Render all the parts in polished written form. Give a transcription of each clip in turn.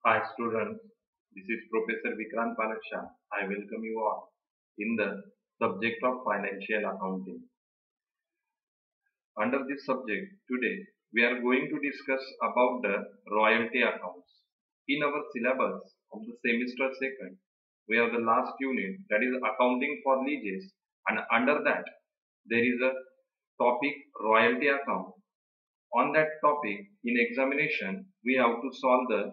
Hi students, this is Professor Vikrant Panaksha. I welcome you all in the subject of financial accounting. Under this subject, today we are going to discuss about the royalty accounts. In our syllabus of the semester second, we have the last unit, that is accounting for leases, and under that there is a topic royalty account. On that topic, in examination, we have to solve the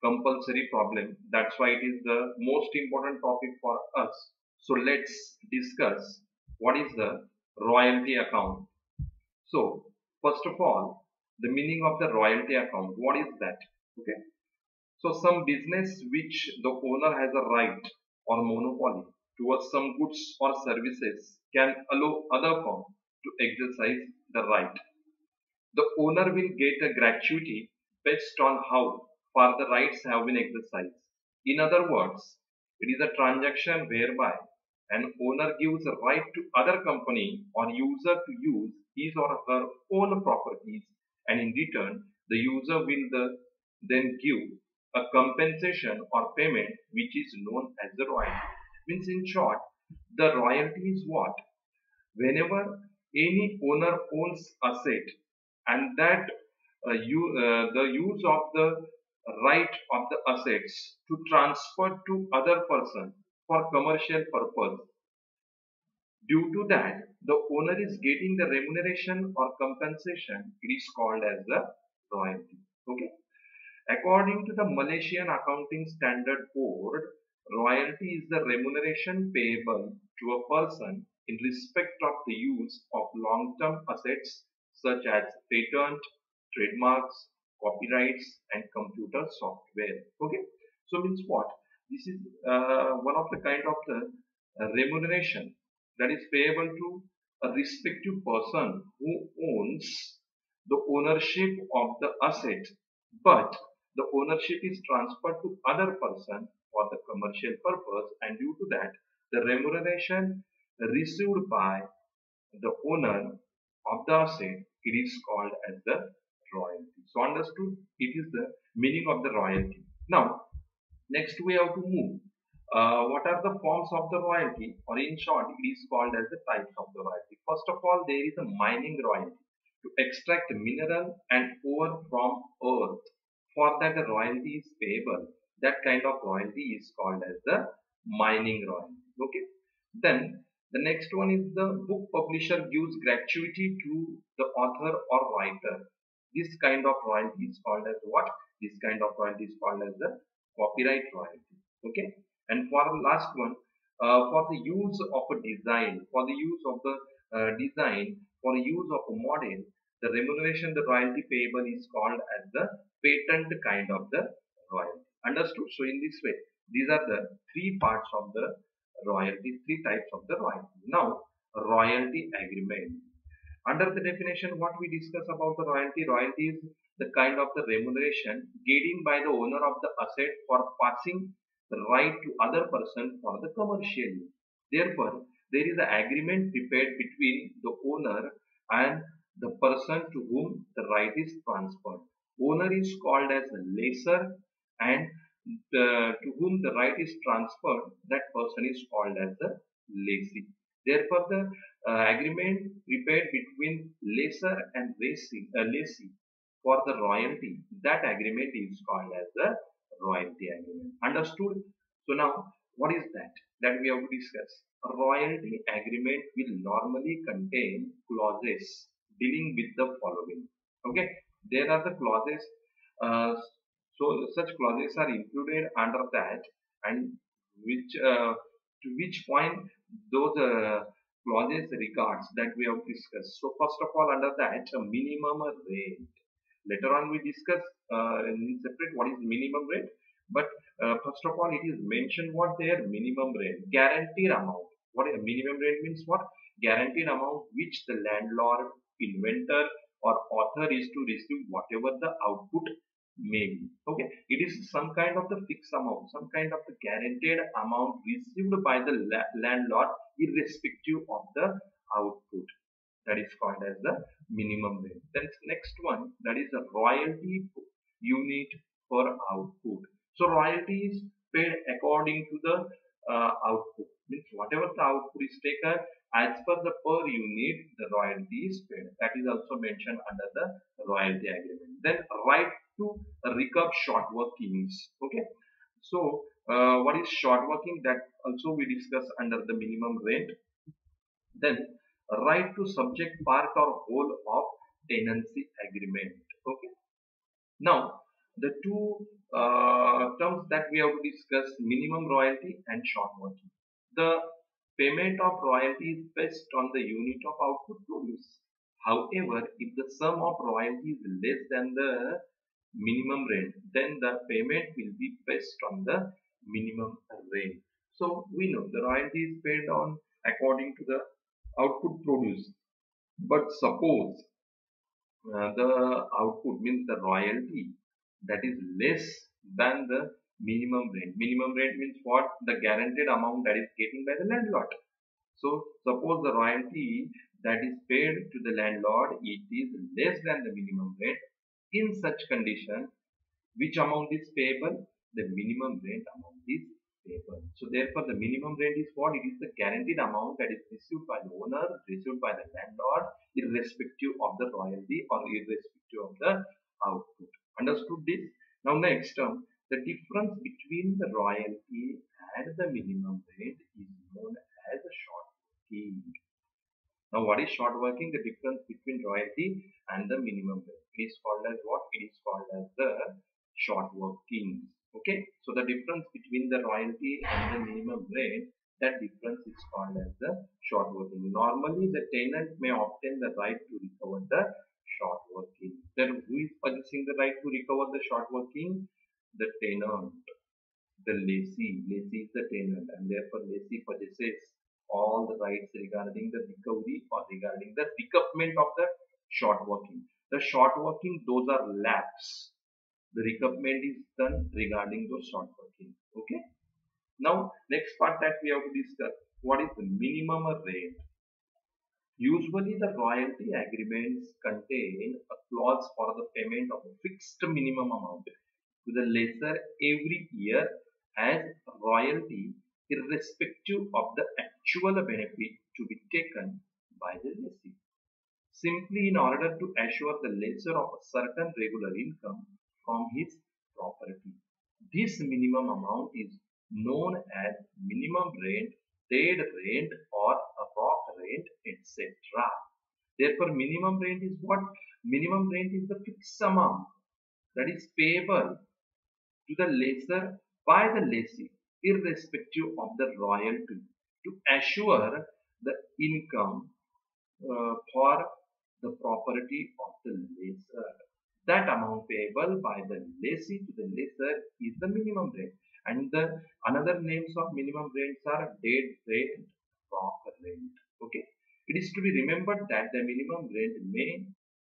compulsory problem. That's why it is the most important topic for us. So let's discuss what is the royalty account. So first of all, the meaning of the royalty account. What is that? Okay. So some business which the owner has a right or monopoly towards some goods or services can allow other firm to exercise the right. The owner will get a gratuity based on how far the rights have been exercised. In other words, it is a transaction whereby an owner gives a right to other company or user to use his or her own properties, and in return the user will then give a compensation or payment which is known as the royalty. Means in short, the royalty is what? Whenever any owner owns asset and that the use of the right of the assets to transfer to other person for commercial purpose, due to that the owner is getting the remuneration or compensation, it is called as the royalty. Okay, according to the Malaysian Accounting Standard Board, royalty is the remuneration payable to a person in respect of the use of long-term assets such as patent, trademarks, copyrights, and computer software. Okay, so means what? This is one of the kind of the remuneration that is payable to a respective person who owns the ownership of the asset, but the ownership is transferred to other person for the commercial purpose, and due to that the remuneration received by the owner of the asset, it is called as the royalty. So understood, it is the meaning of the royalty. Now next we have to move. What are the forms of the royalty, or in short it is called as the types of the royalty. First of all, there is a mining royalty, to extract mineral and ore from earth. For that the royalty is payable. That kind of royalty is called as the mining royalty. Okay. Then the next one is the book publisher gives gratuity to the author or writer. This kind of royalty is called as what? This kind of royalty is called as the copyright royalty. Okay. And for the last one, for the use of a design, for the use of the design, for the use of a model, the remuneration, the royalty payable is called as the patent kind of the royalty. Understood? So in this way, these are the three parts of the royalty, three types of the royalty. Now, royalty agreement. Under the definition, what we discuss about the royalty, royalty is the kind of the remuneration getting by the owner of the asset for passing the right to other person for the commercial use. Therefore, there is an agreement prepared between the owner and the person to whom the right is transferred. Owner is called as a lessor, and to whom the right is transferred, that person is called as the lessee. Therefore, the agreement prepared between lessor and lessee for the royalty, that agreement is called as the royalty agreement. Understood? So now, what is that? That we have to discuss. A royalty agreement will normally contain clauses dealing with the following. Okay, there are the clauses. Uh, so such clauses are included under that, and which to which point those clauses regards that we have discussed. So first of all, under that, a minimum rate. Later on, we discuss in separate what is minimum rate. But first of all, it is mentioned what their minimum rate, guaranteed amount. What a minimum rate means? What? Guaranteed amount which the landlord, inventor, or author is to receive whatever the output may be. Okay, it is some kind of the fixed amount, some kind of the guaranteed amount received by the landlord irrespective of the output. That is called as the minimum rate. Then next one, that is a royalty unit per output. So royalty is paid according to the output. Means whatever the output is taken, as per the per unit, the royalty is paid. That is also mentioned under the royalty agreement. Then right to recover short workings. Okay. So what is short working? That also we discuss under the minimum rent. Then right to subject part or whole of tenancy agreement. Okay. Now, the two terms that we have to discuss, minimum royalty and short working. The payment of royalty is based on the unit of output produced. However, if the sum of royalty is less than the minimum rent, then the payment will be based on the minimum rent. So we know the royalty is paid on according to the output produced. But suppose the output means the royalty that is less than the minimum rent. Minimum rent means what? The guaranteed amount that is getting by the landlord. So suppose the royalty that is paid to the landlord, it is less than the minimum rent. In such condition, which amount is payable? The minimum rent amount is payable. So therefore, the minimum rent is what? It is the guaranteed amount that is received by the owner, received by the landlord, irrespective of the royalty or irrespective of the output. Understood this? Now next term, the difference between the royalty and the minimum rent is known as a short working. Now, what is short working? The difference between royalty and the minimum rate. It is called as what? It is called as the short working. Okay. So, the difference between the royalty and the minimum rate, that difference is called as the short working. Normally, the tenant may obtain the right to recover the short working. Then, who is possessing the right to recover the short working? The tenant, the lessee. Lessee is the tenant, and therefore lessee possesses all the rights regarding the recovery or regarding the recoupment of the short working. The short working, those are lapse. The recoupment is done regarding those short working. Okay. Now, next part that we have to discuss, what is the minimum rate? Usually, the royalty agreements contain a clause for the payment of a fixed minimum amount to the lessor every year as royalty, irrespective of the actual benefit to be taken by the lessee, simply in order to assure the lessor of a certain regular income from his property. This minimum amount is known as minimum rent, paid rent, or a rock rent, etc. Therefore, minimum rent is what? Minimum rent is the fixed amount that is payable to the lessor by the lessee, irrespective of the royalty, to assure the income for the property of the lessor. That amount payable by the lessee to the lessor is the minimum rent. And the another names of minimum rents are dead rent, rock rent. Okay. It is to be remembered that the minimum rent may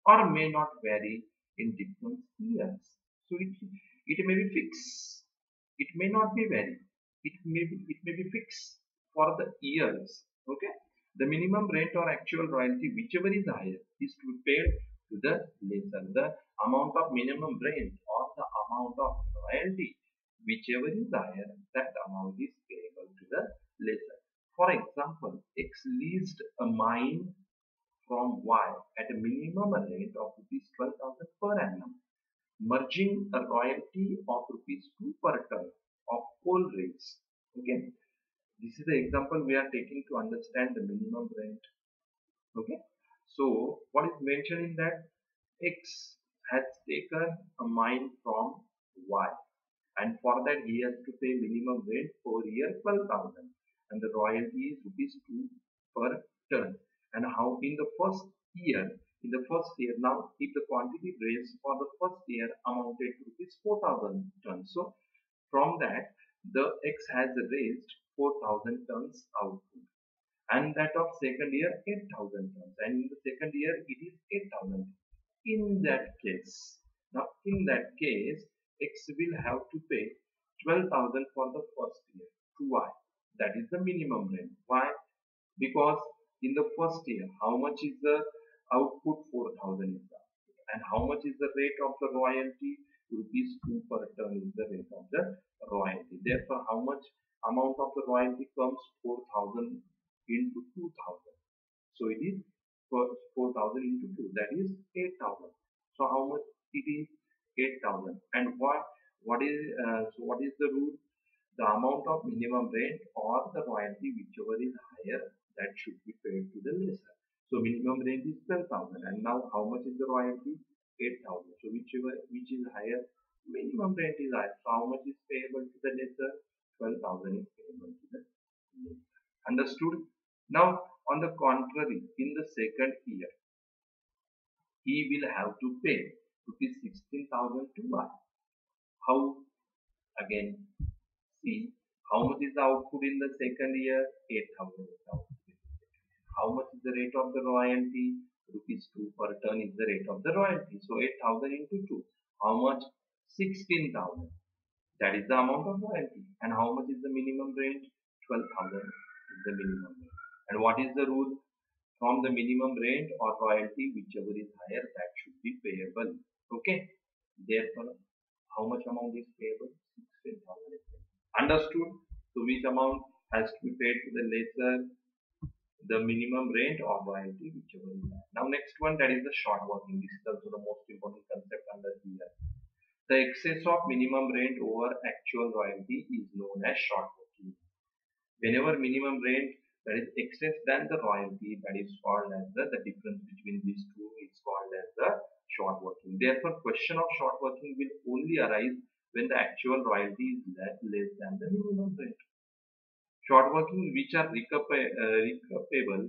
or may not vary in different years. So it may be fixed. It may not be vary. It may be fixed for the years. Okay. The minimum rent or actual royalty, whichever is higher, is to be paid to the lessor. The amount of minimum rent or the amount of royalty, whichever is higher, that amount is payable to the lessor. For example, X leased a mine from Y at a minimum rate of rupees 12,000 per annum, merging a royalty of rupees 2 per ton of coal rates. Okay, this is the example we are taking to understand the minimum rent. Okay, so what is mentioned in that? X has taken a mine from Y, and for that he has to pay minimum rent per year 12,000, and the royalty is rupees 2 per ton. And how in the first year, now if the quantity raised for the first year amounted to rupees 4,000 tons, so from that the X has raised 4,000 tons output, and that of second year 8,000 tons, and in the second year it is 8,000. In that case, now in that case, X will have to pay 12,000 for the first year to Y. That is the minimum rent. Why? Because in the first year, how much is the output? 4,000 is the output. And how much is the rate of the royalty? rupees 2 per ton is the rate of the royalty. Therefore, how much amount of the royalty comes? 4,000 into 2,000. So it is 4,000 into 2, that is 8,000. So how much it is? 8,000. And what is the rule? The amount of minimum rent or the royalty, whichever is higher, that should be paid to the lesser. So minimum rent is 12,000, and now how much is the royalty? 8,000. So which is higher? Minimum rent is higher. So how much is payable to the lesser? 12,000 is payable to the lesser. Understood? Now, on the contrary, in the second year, he will have to pay rupees 16,000 to buy. How? Again, see, how much is the output in the second year? 8,000 is the output. How much is the rate of the royalty? Rupees 2 per ton is the rate of the royalty. So 8,000 into 2. How much? 16,000. That is the amount of royalty. And how much is the minimum rate? 12,000 is the minimum rate. And what is the rule? From the minimum rate or royalty, whichever is higher, that should be payable. Okay. Therefore, how much amount is payable? 16,000 is payable. Understood? So which amount has to be paid to the lesser? The minimum rate or royalty, whichever is higher. Now next one, that is the short working. This is also the most important concept under here. The excess of minimum rent over actual royalty is known as short working. Whenever minimum rent that is excess than the royalty, that is called as the difference between these two is called as the short working. Therefore, question of short working will only arise when the actual royalty is less than the minimum rent. Short working which are recoupable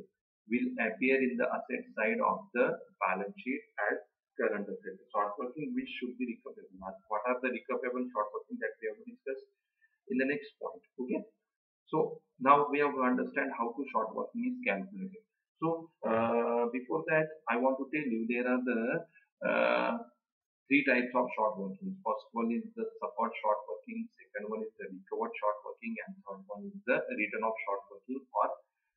will appear in the asset side of the balance sheet as current assets. Short working which should be recoupable. What are the recoupable short working that we have to discuss in the next point? Okay. So now we have to understand how to short working is calculated. So before that, I want to tell you there are the three types of short working. First one is the support short working, second one is the recovered short working, and third one is the return of short working or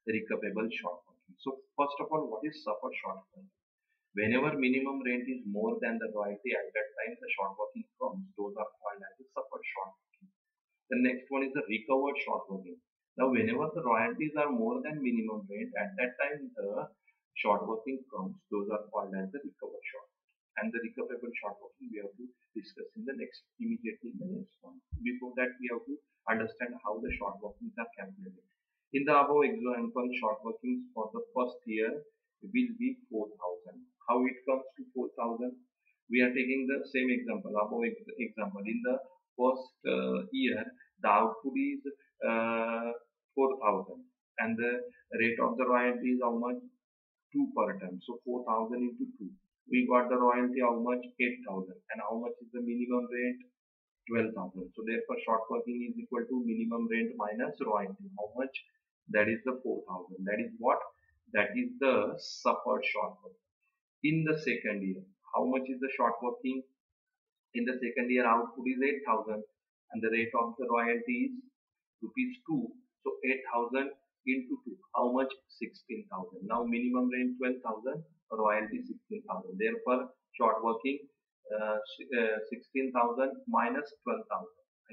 the recoupable short working. So first of all, what is support short working? Whenever minimum rent is more than the royalty, at that time the short working comes, those are called as the support short working. The next one is the recovered short working. Now whenever the royalties are more than minimum rent, at that time the short working comes, those are called as the recovered short. And the recoverable short working we have to discuss in the immediately in the next one. Before that, we have to understand how the short workings are calculated. In the above example, short workings for the first year will be 4,000. How it comes to 4,000? We are taking the same example, above example. In the first year, the output is 4,000 and the rate of the royalty is how much? 2 per ton. So 4,000 into 2. We got the royalty how much? 8,000. And how much is the minimum rate? 12,000. So therefore short working is equal to minimum rent minus royalty. How much? That is the 4,000. That is what? That is the support short working. In the second year, how much is the short working? In the second year output is 8,000 and the rate of the royalty is rupees 2. So 8,000 into 2. How much? 16,000. Now minimum rent 12,000, royalty 16,000. Therefore short working 16,000 minus 12,000.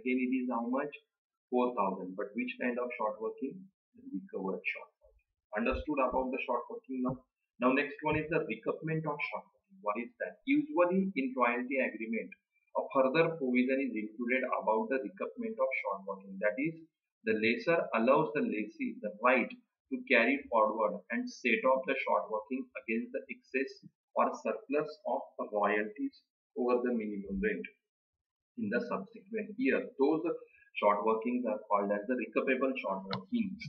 Again it is how much? 4,000. But which kind of short working? Recovered short working. Understood about the short working now? Now next one is the recoupment of short working. What is that? Usually in royalty agreement, a further provision is included about the recoupment of short working. That is, the lessor allows the lessee the right to carry forward and set off the short working against the excess or surplus of royalties over the minimum rent in the subsequent year. Those short workings are called as the recoupable short workings.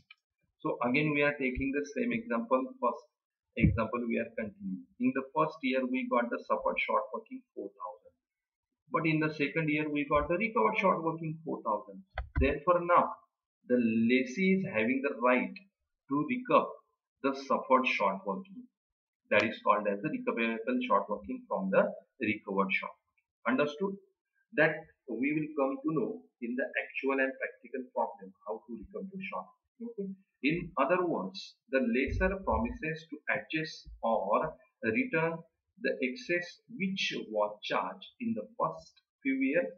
So again we are taking the same example. First example we are continuing. In the first year we got the support short working 4,000. But in the second year we got the recovered short working 4,000. Therefore now the lessee is having the right to recover the suffered short working. That is called as the recoverable short working from the recovered short. Understood? That we will come to know in the actual and practical problem how to recover the short. Okay? In other words, the lessor promises to adjust or return the excess which was charged in the first few years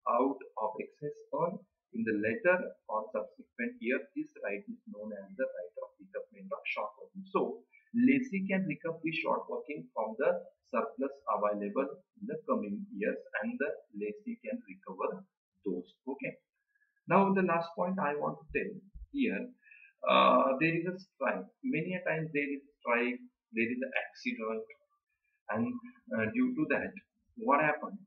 out of excess earned in the later or subsequent year. This right is known as the right of recoupment of short working. So, lessee can recover the short working from the surplus available in the coming years, and the lessee can recover those. Okay. Now, the last point I want to tell here, there is a strike. Many a times there is strike, there is an accident, and due to that, what happened?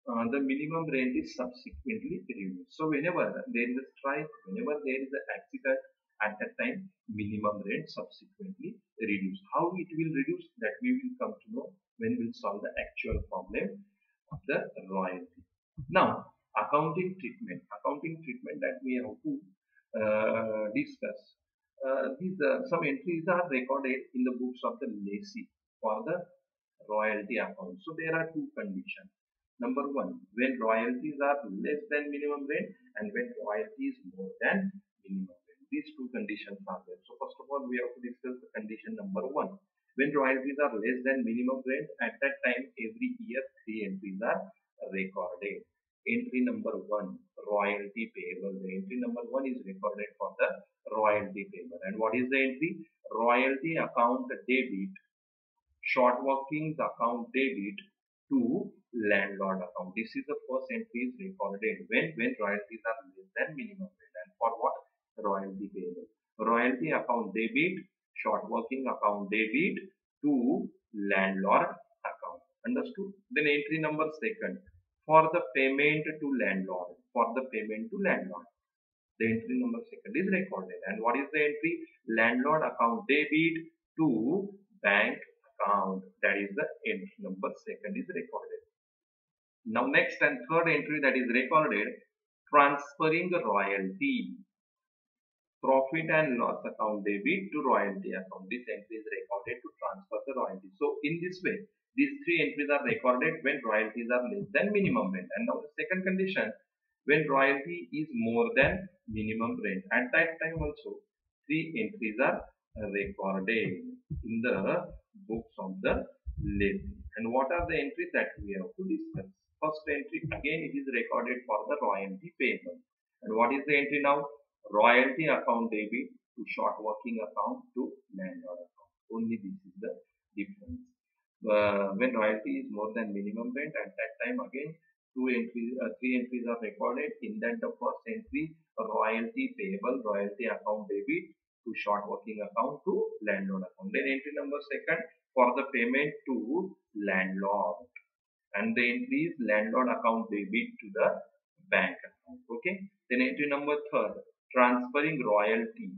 The minimum rent is subsequently reduced. So whenever there is a strike, whenever there is an accident, at that time minimum rent subsequently reduced. How it will reduce, that we will come to know when we will solve the actual problem of the royalty. Now, accounting treatment that we have to discuss. These some entries are recorded in the books of the lessee for the royalty account. So there are two conditions. Number one, when royalties are less than minimum rent, and when royalty is more than minimum rent. These two conditions are there. So first of all, we have to discuss the condition number one. When royalties are less than minimum rent, at that time every year three entries are recorded. Entry number one, royalty payable. The entry number one is recorded for the royalty payable. And what is the entry? Royalty account debit, short workings account debit to landlord account. This is the first entry is recorded when royalties are less than minimum rent. And for what? Royalty payable. Royalty account debit, short working account debit to landlord account. Understood? Then entry number second, for the payment to landlord. For the payment to landlord, the entry number second is recorded. And what is the entry? Landlord account debit to bank account. That is the entry number second is recorded. Now next and third entry that is recorded, transferring royalty, profit and loss account debit to royalty account. This entry is recorded to transfer the royalty. So in this way, these three entries are recorded when royalties are less than minimum rent. And now the second condition, when royalty is more than minimum rent. At that time also, three entries are recorded in the books of the lessee. And what are the entries that we have to discuss? First entry, again it is recorded for the royalty payable. And what is the entry now? Royalty account debit to short working account to landlord account. Only this is the difference. When royalty is more than minimum rent, at that time again three entries are recorded. In that the first entry, royalty payable, royalty account debit to short working account to landlord account. Then entry number second, for the payment to landlord, and the entry is landlord account debit to the bank account. Okay. Then entry number third, transferring royalty,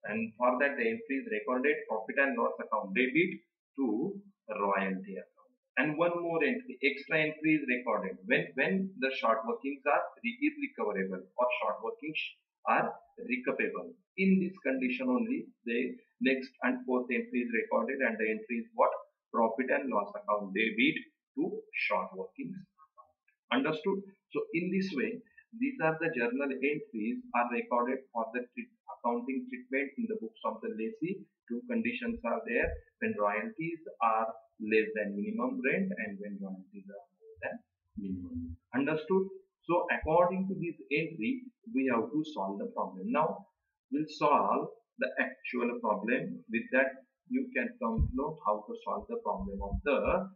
and for that the entry is recorded profit and loss account debit to royalty account. And one more entry, extra entry is recorded when the short workings are recoverable or short workings are recoupable. In this condition only, the next and fourth entry is recorded, and the entry is what? Profit and loss account debit to short workings account. Understood? So in this way, these are the journal entries are recorded for the accounting treatment in the books of the lessee. Two conditions are there: when royalties are less than minimum rent, and when royalties are more than minimum rent. Understood? So according to this entry, we have to solve the problem. Now we'll solve the actual problem. With that, you can come to know how to solve the problem of the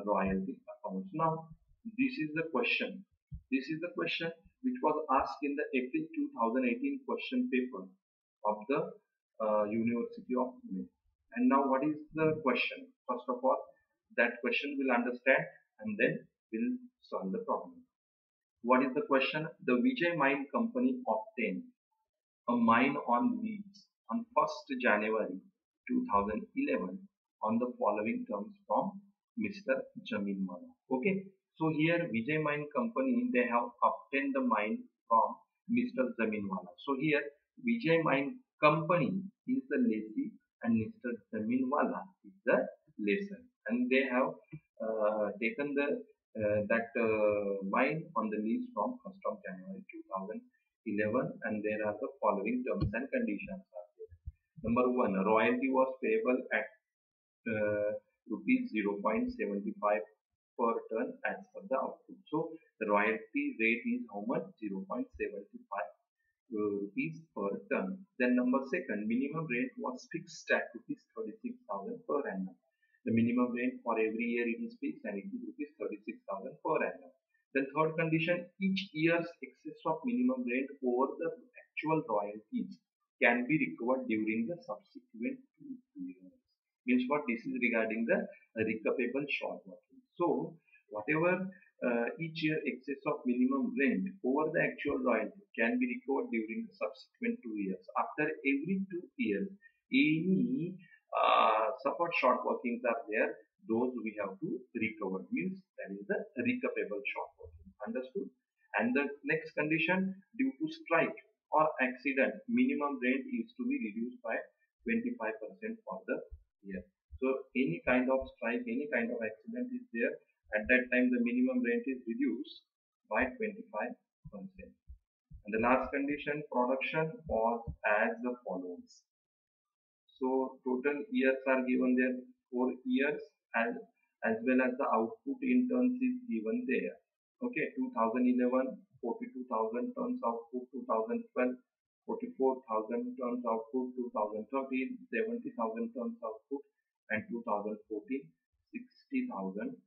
royalty accounts. Now this is the question. This is the question which was asked in the April 2018 question paper of the University of Pune. And now what is the question? First of all, that question we'll understand, and then we'll solve the problem. What is the question? The Vijay Mine Company obtained a mine on lease on 1st January 2011 on the following terms from Mr. Jaminwala. Okay. So here Vijay Mine Company, they have obtained the mine from Mr. Jaminwala. So here Vijay Mine Company is the lessee and Mr. Jaminwala is the lessor, and they have taken the mine on the lease from 1st of January 2011, and there are the following terms and conditions are there. Number one, royalty was payable at rupees 0.75 per ton as per the output. So the royalty rate is how much? 0.75 rupees per ton. Then number second, minimum rate was fixed at rupees 36,000 per annum. The minimum rate for every year it is fixed and it is rupees 36,000 per annum. Then third condition, each year's excess of minimum rent over the actual royalties can be recovered during the subsequent 2 years. Means what? This is regarding the recoverable short working. So whatever each year excess of minimum rent over the actual royalty can be recovered during the subsequent 2 years. After every 2 years, any support short workings are there, those we have to recover. Means that is the recoverable short working. Understood? And the next condition, due to strike or accident, minimum rent is to be reduced by 25% for the year. So any kind of strike, any kind of accident is there, at that time the minimum rent is reduced by 25%. And the last condition, production was as follows. So total years are given there, 4 years, as well as the output in tons is given there. Okay, 2011, 42,000 tons output, 2012, 44,000 tons output, 2013, 70,000 tons output, and 2014, 60,000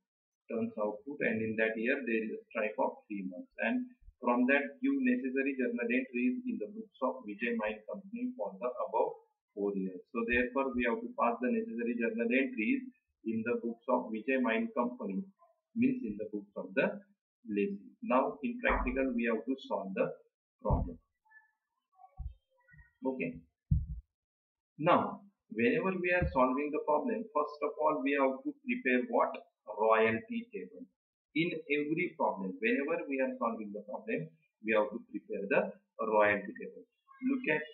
tons output. And in that year there is a strike of 3 months. And from that, give necessary journal entries in the books of Vijay Mine Company for the above 4 years. So therefore, we have to pass the necessary journal entries in the books of Vijay Mine Company, means in the books of the lessee. Now, in practical, we have to solve the problem. Okay. Now, whenever we are solving the problem, first of all, we have to prepare what? Royalty table. In every problem, whenever we are solving the problem, we have to prepare the royalty table. Look at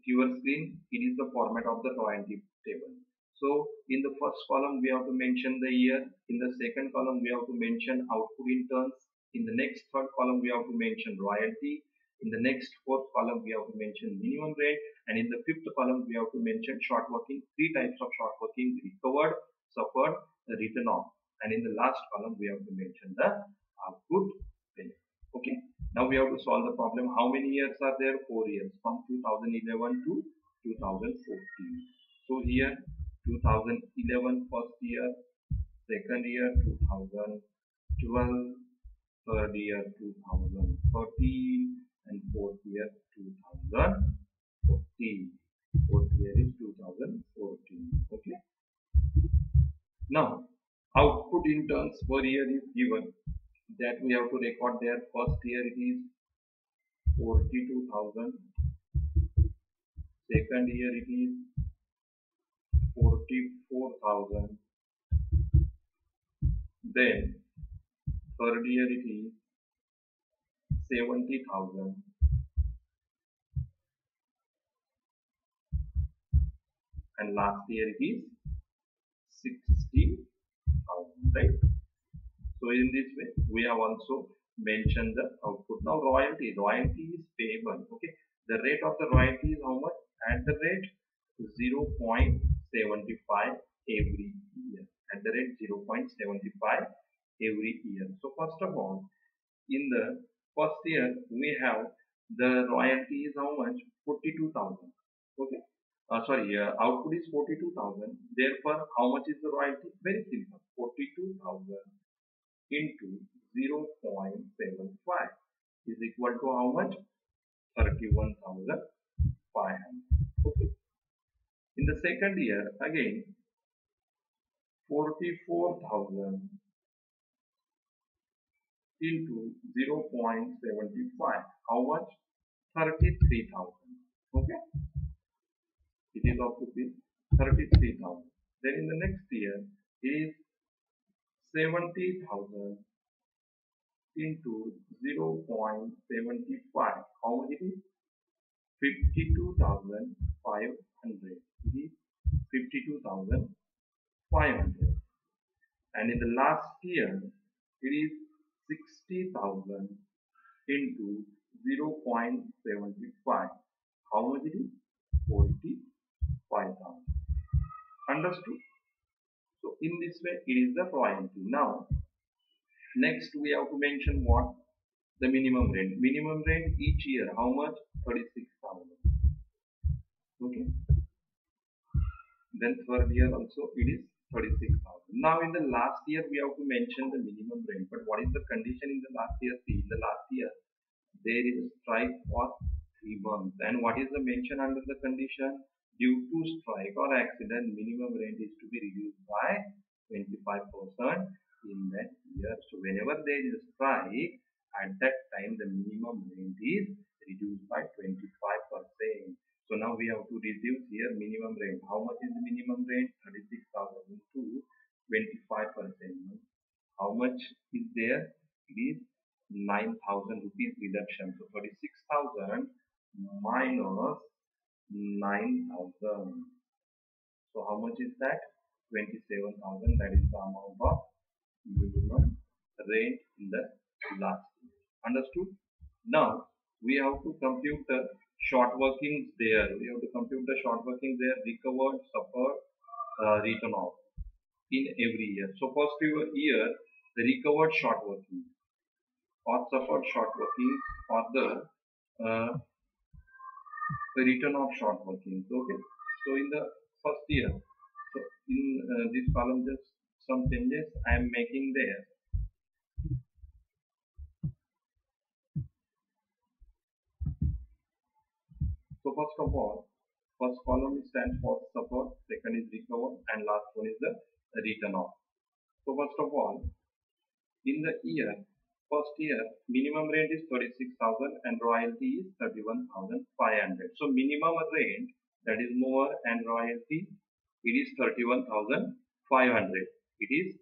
your screen, it is the format of the royalty table. So in the first column we have to mention the year, in the second column we have to mention output in tons, in the next third column we have to mention royalty, in the next fourth column we have to mention minimum rate, and in the fifth column we have to mention short working, 3 types of short working: recovered, suffered, written off, and in the last column we have to mention the output benefit. Okay. Now we have to solve the problem. How many years are there? 4 years, from 2011 to 2014. So here 2011 first year, second year 2012, third year 2013, and fourth year 2014. Fourth year is 2014. Okay. Now output in tons per year is given, that we have to record there. First year it is 42,000, second year it is 44,000, then third year it is 70,000, and last year it is 60,000, right? So in this way we have also mentioned the output. Now royalty is payable. Okay, the rate of the royalty is how much? At the rate 0.75 every year. At the rate 0.75 every year. So first of all, in the first year we have the royalty is how much? 42,000. Okay. Output is 42,000. Therefore, how much is the royalty? Very simple. 42,000 into 0.75 is equal to how much? 31,500. Okay. In the second year, again 44,000 into 0.75. How much? 33,000. Okay. It is of rupees 33,000. Then in the next year is 70,000 into 0.75. How much it is? 52,500. It is 52,500. And in the last year, it is 60,000 into 0.75. How much it is? 45,000. Understood? So in this way, it is the royalty. Now, Next, we have to mention what? The minimum rent. Minimum rent each year, how much? 36,000. Okay. Then third year also it is 36,000. Now in the last year we have to mention the minimum rent. But what is the condition in the last year? See, in the last year there is a strike for 3 months. And what is the mention under the condition? Due to strike or accident, minimum rent is to be reduced by 25% in that year. So whenever there is a strike, at that time the minimum rent is reduced by 25%. So now we have to reduce here minimum rent. How much is the minimum rent? 36,000 into 25%. How much is there? It is 9,000 rupees reduction. So 36,000 minus 9,000. So how much is that? 27,000. That is the amount of minimum rent in the last year. Understood? Now we have to compute the short workings there. We have to compute the short workings there, recovered, suffered, written off in every year. So first year, the recovered short working or suffered short working or the return of short working. Okay. So in the first year, so in this column, just some changes I am making there. So first of all, first column stands for suffered, second is recovered, and last one is the return of. So first of all, in the year, first year, minimum rent is 36,000 and royalty is 31,500. So minimum rent, that is more, and royalty, it is 31,500. It is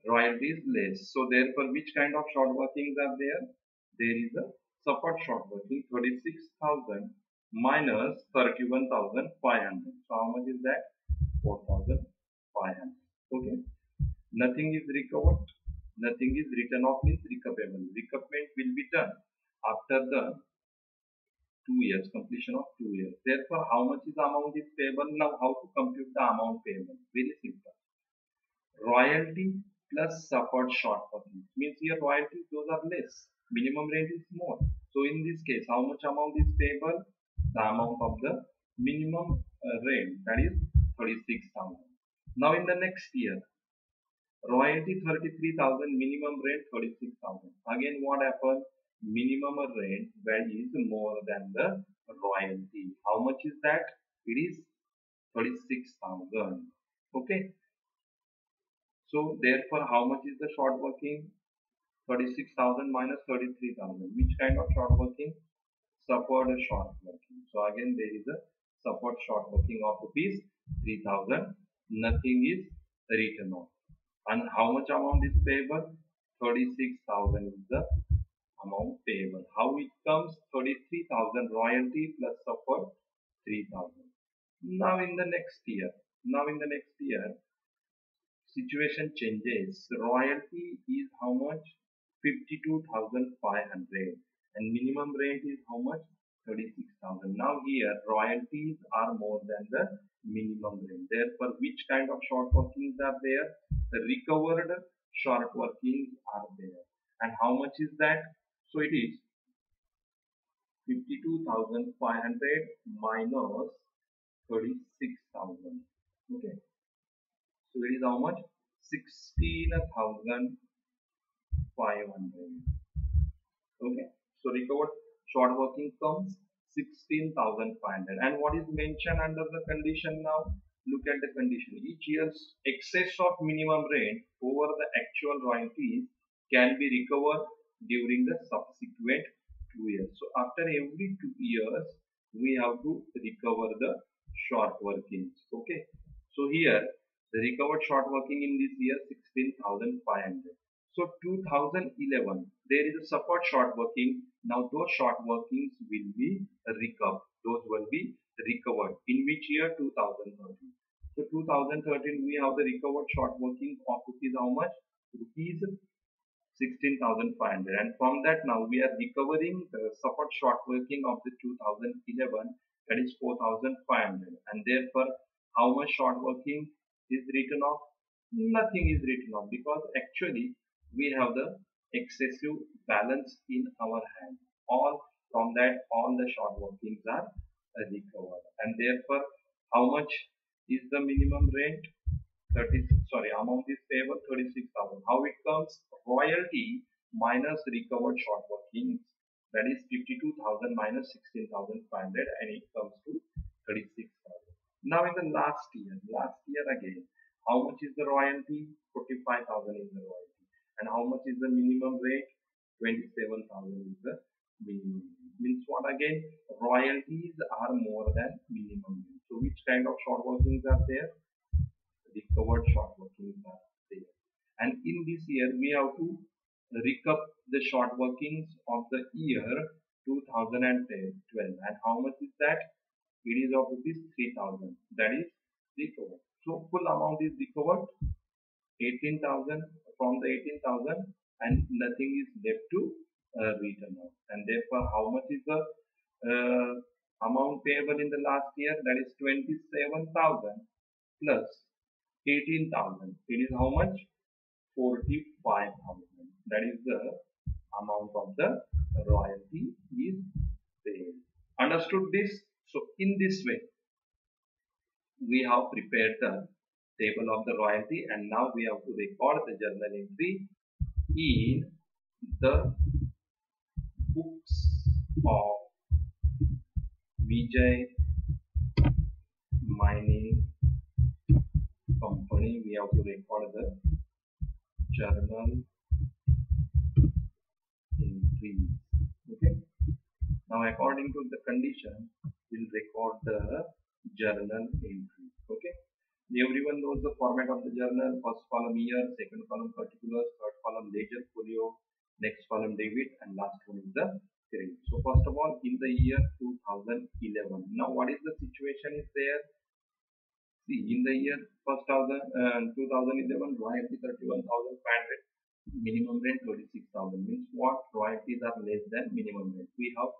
royalty is less. So therefore, which kind of short workings are there? There is a support short working 36,000 minus 31,500. So how much is that? 4,500. Okay. Nothing is recovered. Nothing is written off means recoverable. Recoupment will be done after the 2 years, completion of 2 years. Therefore, how much is the amount is payable? Now, how to compute the amount payable? Very simple. Royalty plus suffered short working means here royalties those are less. Minimum rent is more. So in this case, how much amount is payable? The amount of the minimum rent, that is 36,000. Now in the next year, royalty 33,000, minimum rent 36,000. Again, what happened? Minimum rent value is more than the royalty. How much is that? It is 36,000. Okay. So therefore, how much is the short working? 36,000 minus 33,000. Which kind of short working? Suffered short working. So again, there is a suffered short working of rupees 3,000. Nothing is written off. And how much amount is payable? 36,000 is the amount payable. How it comes? 33,000 royalty plus suffered 3,000. Now in the next year, situation changes. Royalty is how much? 52,500 and minimum rent is how much? 36,000. Now here royalties are more than the minimum rent. Therefore, which kind of short workings are there? The recovered short workings are there. And how much is that? So it is 52,500 minus 36,000. Okay. So it is how much? 16,500. Okay. So recovered short working comes 16,500. And what is mentioned under the condition now? Look at the condition. Each year's excess of minimum rent over the actual royalties can be recovered during the subsequent 2 years. So after every 2 years, we have to recover the short workings. Okay. So here the recovered short working in this year 16,500. So 2011 there is a support short working. Now those short workings will be recovered. Those will be recovered. In which year? 2013. So 2013 we have the recovered short working of rupees how much? Rupees 16,500, and from that now we are recovering the support short working of the 2011, that is 4,500, and therefore how much short working is written off? Nothing is written off because actually we have the excessive balance in our hand. All from that, all the short workings are recovered, and therefore, how much is the minimum rent? 30, sorry, amount is payable 36,000. How it comes? Royalty minus recovered short workings, that is 52,000 minus 16,500, and it comes to 36,000. Now in the last year again, how much is the royalty? 45,000 is the royalty. And how much is the minimum rate? 27,000 is the minimum rate. Means what again? Royalties are more than minimum rate. So which kind of short workings are there? Recovered short workings are there. And in this year, we have to recover the short workings of the year 2012. And how much is that? It is of rupees 3,000. That is recovered. So full amount is recovered 18,000 from the 18,000, and nothing is left to return out. And therefore, how much is the uh, amount payable in the last year? That is 27,000 plus 18,000. It is how much? 45,000. That is the amount of the royalty is paid. Understood this? So in this way, we have prepared the table of the royalty, and now we have to record the journal entry in the books of Vijay Mining Company. We have to record the journal entry. Okay. Now, according to the condition, we'll record the journal entry. Okay. Everyone knows the format of the journal. First column year, second column particulars, third column ledger folio, next column debit, and last one is the credit. So first of all, in the year 2011. Now, what is the situation is there? See, in the year 2011, royalty 31,500, minimum rent 36,000. Means what? Royalties are less than minimum rent. We have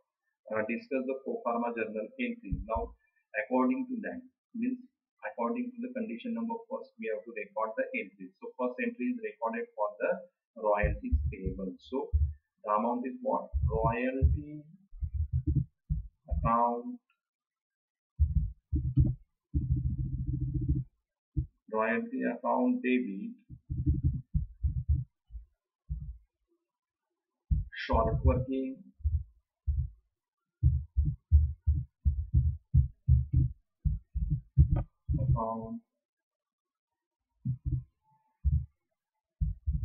discussed the pro forma journal entry. Now, according to that, means according to the condition number first, we have to record the entries. So first entry is recorded for the royalties payable. So the amount is what? Royalty account, royalty account debit, short working account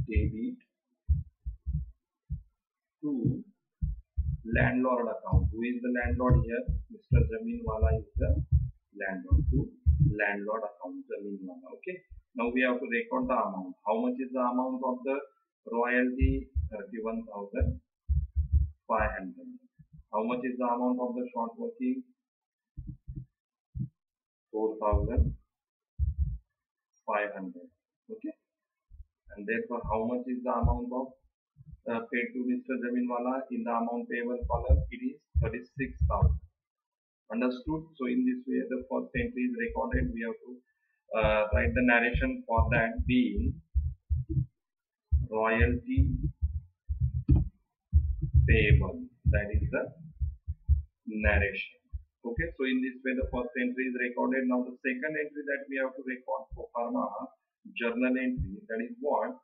debit to landlord account. Who is the landlord here? Mr. Jaminwala is the landlord. To landlord account Jaminwala. Okay. Now we have to record the amount. How much is the amount of the royalty? 31,500. How much is the amount of the short working? 4,500. Okay. And therefore, how much is the amount of paid to Mr. Jaminwala in the amount payable column? It is 36,000. Understood? So in this way, the first entry is recorded. We have to write the narration for that being royalty payable. That is the narration. Okay, so in this way, the first entry is recorded. Now, the second entry that we have to record for pharma journal entry, that is what?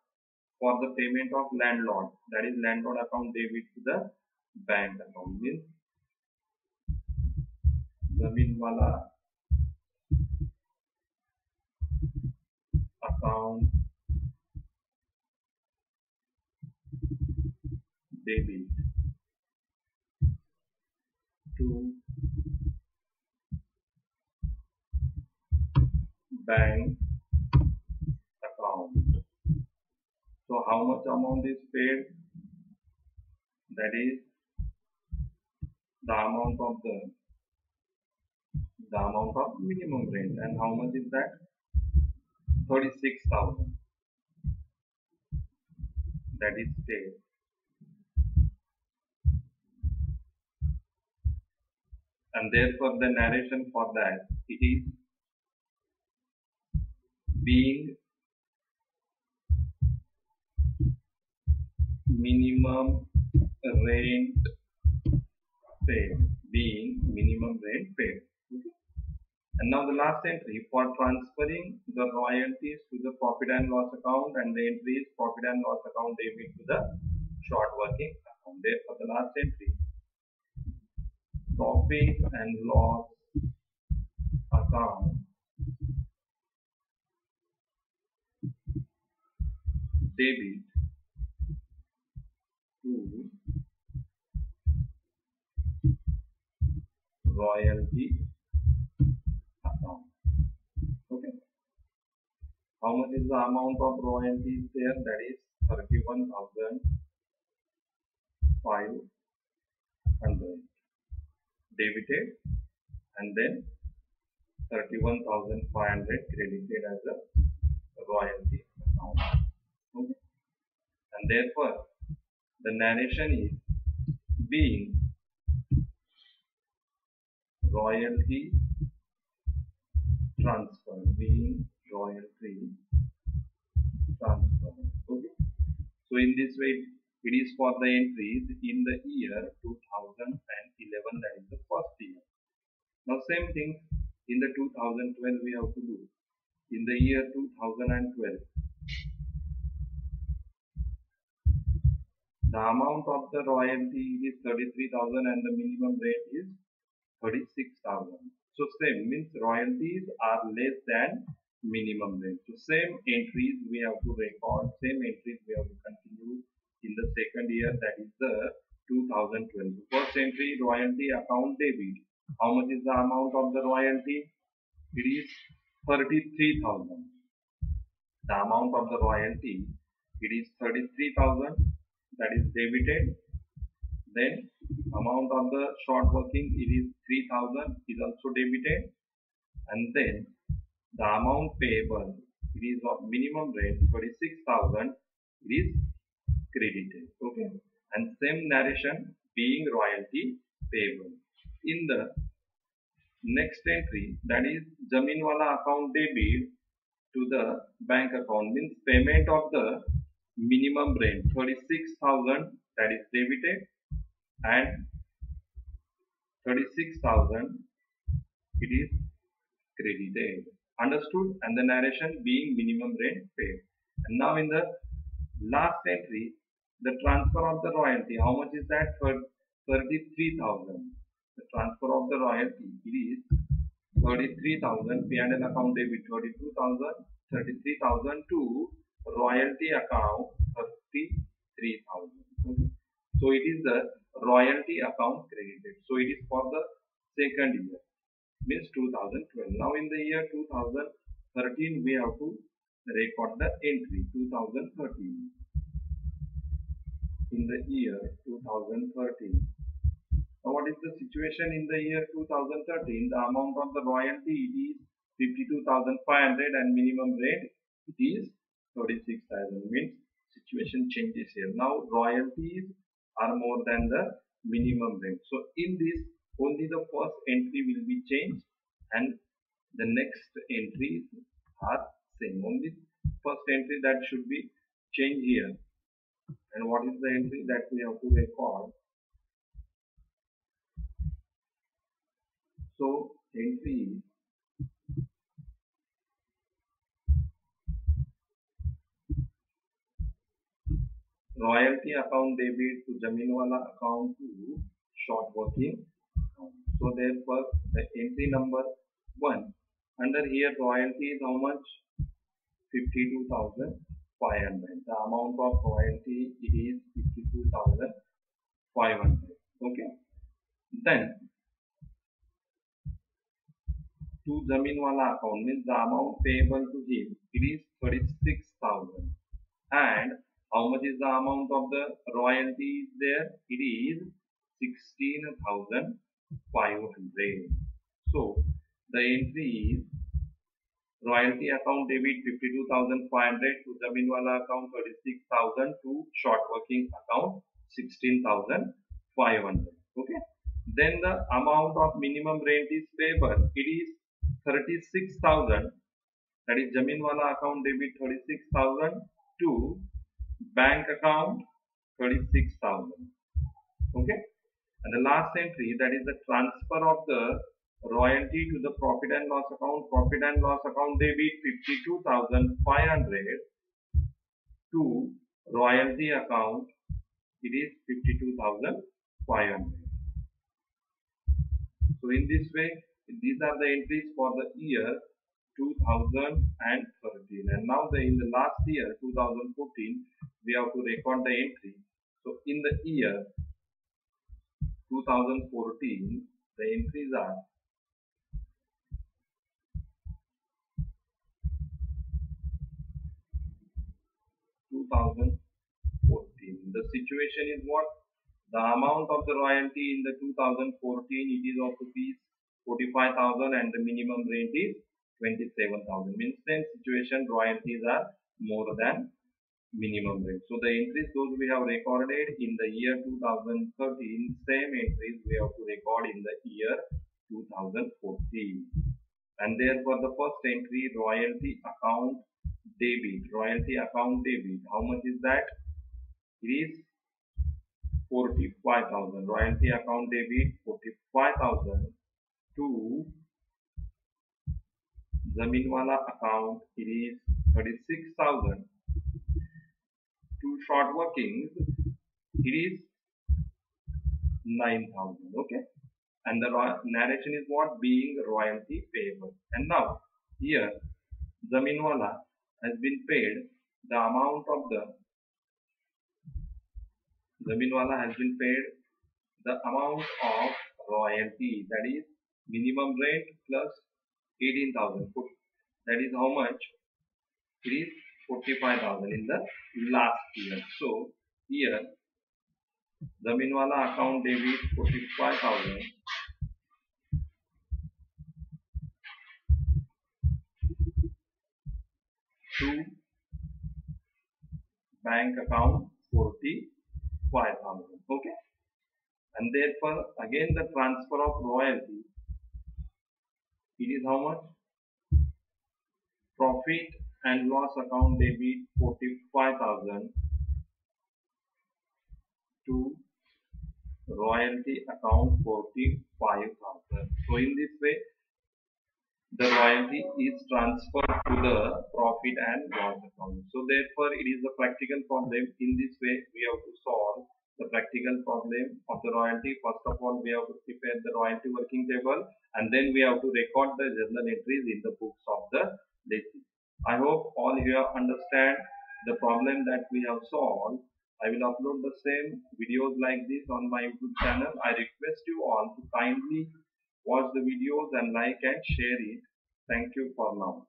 For the payment of landlord, that is landlord account debit to the bank account. Means Jaminwala account debit to bank account. So how much amount is paid? That is the amount of minimum rent. And how much is that? 36,000. That is paid. And therefore the narration for that, it is being minimum rent paid, being minimum rent paid. Okay. And now the last entry for transferring the royalties to the profit and loss account, and the entry is profit and loss account debit to the short working account. Therefore, the last entry, profit and loss account debit to royalty account. Okay. How much is the amount of royalties there? That is 31,500 debited, and then 31,500 credited as a royalty account. Okay. And therefore, the narration is being royalty transfer, being royalty transfer. Okay. So in this way, it is for the entries in the year 2011, that is the first year. Now same thing in the 2012 we have to do. In the year 2012, the amount of the royalty is 33,000 and the minimum rate is 36,000. So same means royalties are less than minimum rate. So same entries we have to record, same entries we have to continue in the second year, that is the 2012. First entry, royalty account debit. How much is the amount of the royalty? It is 33,000. The amount of the royalty, it is 33,000, that is debited. Then amount of the short working, it is 3,000, is also debited. And then the amount payable, it is of minimum rate 36,000, it is credited. Okay. And same narration, being royalty payable. In the next entry, that is Jaminwala account debit to the bank account, means payment of the minimum rent 36,000, that is debited, and 36,000 it is credited. Understood? And the narration being minimum rent paid. And now in the last entry, the transfer of the royalty, how much is that? For 33,000. The transfer of the royalty, it is 33,000, P&L account debit 32,000, 33,000 to royalty account 33,000. Okay. So it is the royalty account credited. So it is for the second year, means 2012. Now in the year 2013, we have to record the entry 2013. In the year 2013. Now what is the situation in the year 2013? The amount of the royalty, it is 52,500 and minimum rate, it is 36,000. Means situation changes here. Now royalties are more than the minimum rate. So in this, only the first entry will be changed and the next entries are same. Only first entry that should be changed here. And what is the entry that we have to record? So entry royalty account debit to Jaminwala account to short working account. So therefore the entry number 1, under here royalty is how much? 52,500. The amount of royalty, it is 52,500. Okay. Then to Jaminwala account, means the amount payable to him, it is 36,000. And how much is the amount of the royalty there? It is 16,500. So the entry is royalty account debit 52,500 to Jaminwala account 36,000 to short working account 16,500. Okay. Then the amount of minimum rent is payable. It is 36,000. That is Jaminwala account debit 36,000 to bank account 36,000. Okay. And the last entry, that is the transfer of the royalty to the profit and loss account. Profit and loss account debit 52,500 to royalty account. It is 52,500. So in this way, these are the entries for the year 2013. And now in the last year 2014, we have to record the entry. So in the year 2014, the entries are 2014. The situation is what? The amount of the royalty in the 2014, it is of rupees 45,000 and the minimum rate is 27,000. Means same situation, royalties are more than minimum rate. So the entries those we have recorded in the year 2013, same entries we have to record in the year 2014. And therefore the first entry, royalty account debit. Royalty account debit, how much is that? It is 45,000. Royalty account debit 45,000 to Zaminwala account, it is 36,000. To short workings, it is 9,000. Okay. And the narration is what? Being royalty payable. And now here Zaminwala has been paid the amount of the Zaminwala has been paid the amount of royalty, that is minimum rate plus 18,000. That is how much? It is 45,000 in the last year. So here Zaminwala account debit 45,000 to bank account 45,000. Okay. And therefore again the transfer of royalty, it is how much? Profit and loss account debit 45,000 to royalty account 45,000. So in this way the royalty is transferred to the profit and loss account. So therefore it is a practical problem. In this way we have to solve the practical problem of the royalty. First of all, we have to prepare the royalty working table, and then we have to record the journal entries in the books of the lessee. I hope all you have understand the problem that we have solved. I will upload the same videos like this on my YouTube channel. I request you all to kindly watch the videos and like and share it. Thank you for now.